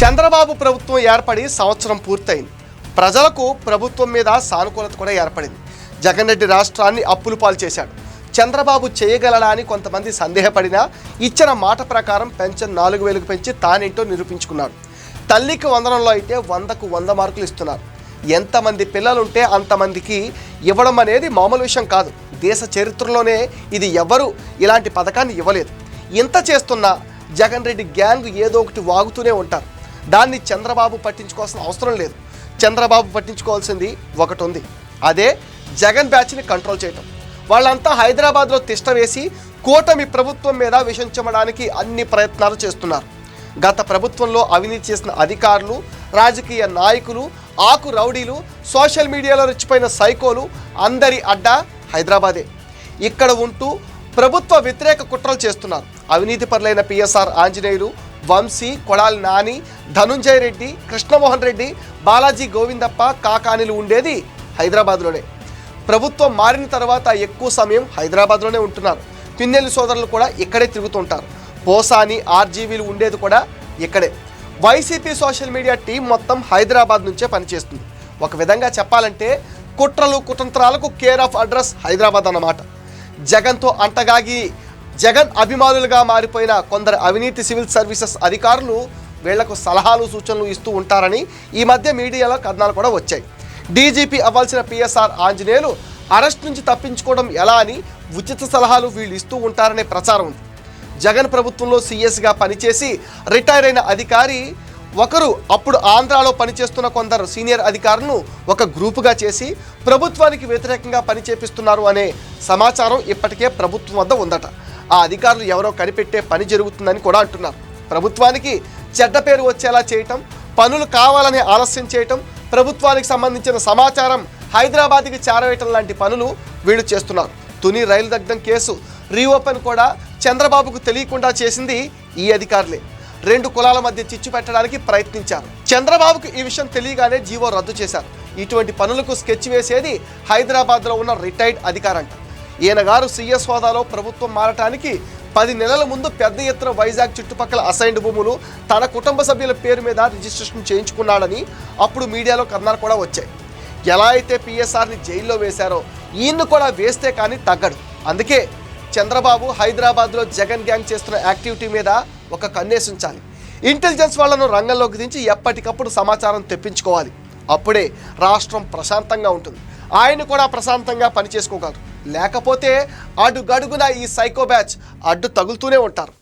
చంద్రబాబు ప్రభుత్వం ఏర్పడి సంవత్సరం పూర్తయింది. ప్రజలకు ప్రభుత్వం మీద సానుకూలత కూడా ఏర్పడింది. జగన్ రెడ్డి రాష్ట్రాన్ని అప్పుల పాలు చేశాడు. చంద్రబాబు చేయగలడా అని కొంతమంది సందేహపడినా ఇచ్చిన మాట ప్రకారం పెన్షన్ 4,000కు పెంచి తానేంటో నిరూపించుకున్నాడు. తల్లికి వందనంలో అయితే 100కు 100 మార్కులు ఇస్తున్నారు. ఎంతమంది పిల్లలుంటే అంతమందికి ఇవ్వడం అనేది మామూలు విషయం కాదు. దేశ చరిత్రలోనే ఇది ఎవరు ఇలాంటి పథకాన్ని ఇవ్వలేదు. ఇంత చేస్తున్నా జగన్ రెడ్డి గ్యాంగ్ ఏదో ఒకటి వాగుతూనే ఉంటారు. దాన్ని చంద్రబాబు పట్టించుకోవాల్సిన అవసరం లేదు. చంద్రబాబు పట్టించుకోవాల్సింది ఒకటి ఉంది, అదే జగన్ బ్యాచ్ని కంట్రోల్ చేయటం. వాళ్ళంతా హైదరాబాద్లో తిష్ట వేసి కూటమి ప్రభుత్వం మీద విషం చెమ్మడానికి అన్ని ప్రయత్నాలు చేస్తున్నారు. గత ప్రభుత్వంలో అవినీతి చేసిన అధికారులు, రాజకీయ నాయకులు, ఆకు రౌడీలు, సోషల్ మీడియాలో రెచ్చిపోయిన సైకోలు అందరి అడ్డా హైదరాబాదే. ఇక్కడ ఉంటూ ప్రభుత్వ వ్యతిరేక కుట్రలు చేస్తున్నారు. అవినీతి పరులైన పిఎస్ఆర్ ఆంజనేయులు, వంశీ, కొడాలి నాని, ధనుంజయ రెడ్డి, కృష్ణమోహన్ రెడ్డి, బాలాజీ గోవిందప్ప, కాకానిలు ఉండేది హైదరాబాద్లోనే. ప్రభుత్వం మారిన తర్వాత ఎక్కువ సమయం హైదరాబాద్లోనే ఉంటున్నారు. పిన్నెల్లి సోదరులు కూడా ఇక్కడే తిరుగుతుంటారు. పోసాని, ఆర్జీవీలు ఉండేది కూడా ఇక్కడే. వైసీపీ సోషల్ మీడియా టీం మొత్తం హైదరాబాద్ నుంచే పనిచేస్తుంది. ఒక విధంగా చెప్పాలంటే కుట్రలు కుతంత్రాలకు కేర్ ఆఫ్ అడ్రస్ హైదరాబాద్ అన్నమాట. జగన్తో అంటగాగి జగన్ అభిమానులుగా మారిపోయిన కొందరు అవినీతి సివిల్ సర్వీసెస్ అధికారులు వీళ్లకు సలహాలు సూచనలు ఇస్తూ ఉంటారని ఈ మధ్య మీడియాలో కథనాలు కూడా వచ్చాయి. డీజీపీ అవ్వాల్సిన పిఎస్ఆర్ ఆంజనేయులు అరెస్ట్ నుంచి తప్పించుకోవడం ఎలా అని ఉచిత సలహాలు వీళ్ళు ఇస్తూ ఉంటారనే ప్రచారం ఉంది. జగన్ ప్రభుత్వంలో సీఎస్గా పనిచేసి రిటైర్ అయిన అధికారి ఒకరు అప్పుడు ఆంధ్రాలో పనిచేస్తున్న కొందరు సీనియర్ అధికారులను ఒక గ్రూపుగా చేసి ప్రభుత్వానికి వ్యతిరేకంగా పనిచేపిస్తున్నారు అనే సమాచారం ఇప్పటికే ప్రభుత్వం వద్ద ఉందట. ఆ అధికారులు ఎవరో కనిపెట్టే పని జరుగుతుందని కూడా అంటున్నారు. ప్రభుత్వానికి చెడ్డ పేరు వచ్చేలా చేయటం, పనులు కావాలని ఆలస్యం చేయటం, ప్రభుత్వానికి సంబంధించిన సమాచారం హైదరాబాద్కి చేరవేయటం లాంటి పనులు వీళ్ళు చేస్తున్నారు. తుని రైలు దగ్ధం కేసు రీఓపెన్ కూడా చంద్రబాబుకు తెలియకుండా చేసింది ఈ అధికారులే. 2 కులాల మధ్య చిచ్చు పెట్టడానికి ప్రయత్నించారు. చంద్రబాబుకు ఈ విషయం తెలియగానే జీవో రద్దు చేశారు. ఇటువంటి పనులకు స్కెచ్ వేసేది హైదరాబాద్లో ఉన్న రిటైర్డ్ అధికారంట. ఈయన గారు సీఎస్ హోదాలో ప్రభుత్వం మారటానికి 10 నెలల ముందు పెద్ద ఎత్తున వైజాగ్ చుట్టుపక్కల అసైన్డ్ భూములు తన కుటుంబ సభ్యుల పేరు మీద రిజిస్ట్రేషన్ చేయించుకున్నాడని అప్పుడు మీడియాలో కథనాలు కూడా వచ్చాయి. ఎలా అయితే పిఎస్ఆర్ని జైల్లో వేశారో ఈయన్ను కూడా వేస్తే కానీ తగ్గడు. అందుకే చంద్రబాబు హైదరాబాద్లో జగన్ గ్యాంగ్ చేస్తున్న యాక్టివిటీ మీద ఒక కన్నేసి ఉంచాలి. ఇంటెలిజెన్స్ వాళ్ళను రంగంలోకి దించి ఎప్పటికప్పుడు సమాచారం తెప్పించుకోవాలి. అప్పుడే రాష్ట్రం ప్రశాంతంగా ఉంటుంది. ఆయన కూడా ప్రశాంతంగా పనిచేసుకోగలరు. లేకపోతే అడుగడుగునా ఈ సైకో బ్యాచ్ అడ్డు తగులుతూనే ఉంటారు.